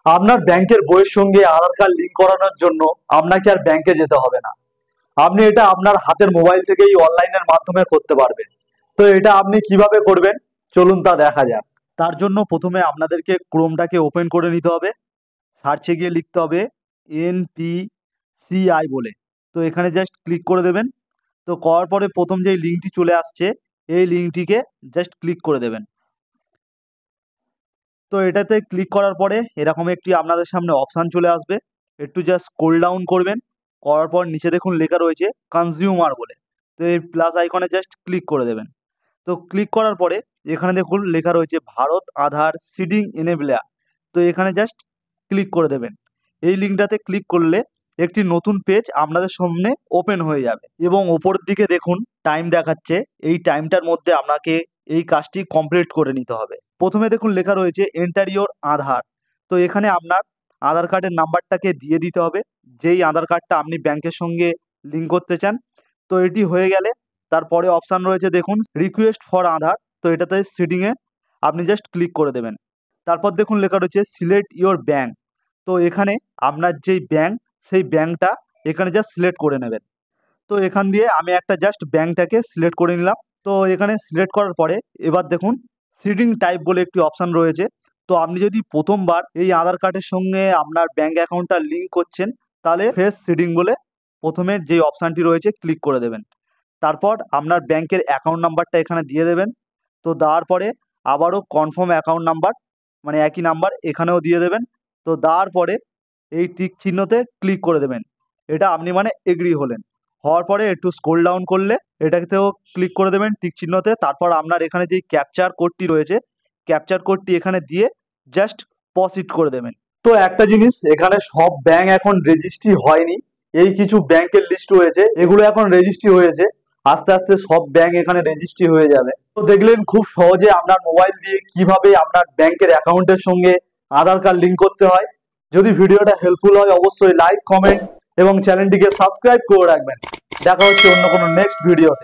আপনার ব্যাংকের বইয়ের সঙ্গে আধার কার্ড লিংক করানোর জন্য আপনাকে আর ব্যাংকে যেতে হবে না। আপনি এটা আপনার হাতের মোবাইল থেকেই অনলাইনের মাধ্যমে করতে পারবেন। তো এটা আপনি কিভাবে করবেন, চলুন তা দেখা যাক। তার জন্য প্রথমে আপনাদেরকে ক্রোমটাকে ওপেন করে নিতে হবে। সার্চে গিয়ে লিখতে হবে NPCI বলে। তো এখানে জাস্ট ক্লিক করে দেবেন। তো করার পরে প্রথম যেই লিঙ্কটি চলে আসছে, এই লিঙ্কটিকে জাস্ট ক্লিক করে দেবেন। তো এটাতে ক্লিক করার পরে এরকম একটি আপনাদের সামনে অপশান চলে আসবে। একটু জাস্ট স্ক্রল ডাউন করবেন, করার পর নিচে দেখুন লেখা রয়েছে কনজিউমার বলে। তো এই প্লাস আইকনে জাস্ট ক্লিক করে দেবেন। তো ক্লিক করার পরে এখানে দেখুন লেখা রয়েছে ভারত আধার সিডিং এনেবলার। তো এখানে জাস্ট ক্লিক করে দেবেন। এই লিঙ্কটাতে ক্লিক করলে একটি নতুন পেজ আপনাদের সামনে ওপেন হয়ে যাবে এবং ওপরের দিকে দেখুন টাইম দেখাচ্ছে। এই টাইমটার মধ্যে আপনাকে এই কাজটি কমপ্লিট করে নিতে হবে। প্রথমে দেখুন লেখা রয়েছে এন্টার ইওর আধার। তো এখানে আপনার আধার কার্ডের নাম্বারটাকে দিয়ে দিতে হবে, যেই আধার কার্ডটা আপনি ব্যাংকের সঙ্গে লিঙ্ক করতে চান। তো এটি হয়ে গেলে তারপরে অপশান রয়েছে দেখুন রিকোয়েস্ট ফর আধার। তো এটাতে সিডিংয়ে আপনি জাস্ট ক্লিক করে দেবেন। তারপর দেখুন লেখা রয়েছে সিলেক্ট ইওর ব্যাংক। তো এখানে আপনার যেই ব্যাংক, সেই ব্যাংকটা এখানে জাস্ট সিলেক্ট করে নেবেন। তো এখান দিয়ে আমি একটা জাস্ট ব্যাংকটাকে সিলেক্ট করে নিলাম। তো এখানে সিলেক্ট করার পরে এবার দেখুন সিডিং টাইপ বলে একটি অপশান রয়েছে। তো আপনি যদি প্রথমবার এই আধার কার্ডের সঙ্গে আপনার ব্যাংক অ্যাকাউন্টটা লিঙ্ক করছেন, তাহলে ফ্রেশ সিডিং বলে প্রথমের যেই অপশানটি রয়েছে ক্লিক করে দেবেন। তারপর আপনার ব্যাংকের অ্যাকাউন্ট নাম্বারটা এখানে দিয়ে দেবেন। তো দেওয়ার পরে আবারও কনফার্ম অ্যাকাউন্ট নাম্বার, মানে একই নাম্বার এখানেও দিয়ে দেবেন। তো দেওয়ার পরে এই টিক চিহ্নতে ক্লিক করে দেবেন। এটা আপনি মানে এগ্রি হলেন। হওয়ার পরে একটু স্ক্রল ডাউন করলে এটাকেও ক্লিক করে দেবেন টিক চিহ্নতে। তারপর আপনার এখানে যেই ক্যাপচার কোডটি রয়েছে, ক্যাপচার কোডটি এখানে দিয়ে জাস্ট প্রসিড করে দেবেন। তো একটা জিনিস, এখানে সব ব্যাংক এখন রেজিস্ট্রি হয়নি। এই কিছু ব্যাংকের লিস্ট রয়েছে, এগুলো এখন রেজিস্ট্রি হয়েছে। আস্তে আস্তে সব ব্যাংক এখানে রেজিস্ট্রি হয়ে যাবে। তো দেখলেন খুব সহজে আপনার মোবাইল দিয়ে কিভাবে আপনার ব্যাংকের অ্যাকাউন্টের সঙ্গে আধার কার্ড লিঙ্ক করতে হয়। যদি ভিডিওটা হেল্পফুল হয় অবশ্যই লাইক, কমেন্ট এবং চ্যানেলটিকে সাবস্ক্রাইব করে রাখবেন। দেখা হচ্ছে অন্য কোনো নেক্সট ভিডিওতে।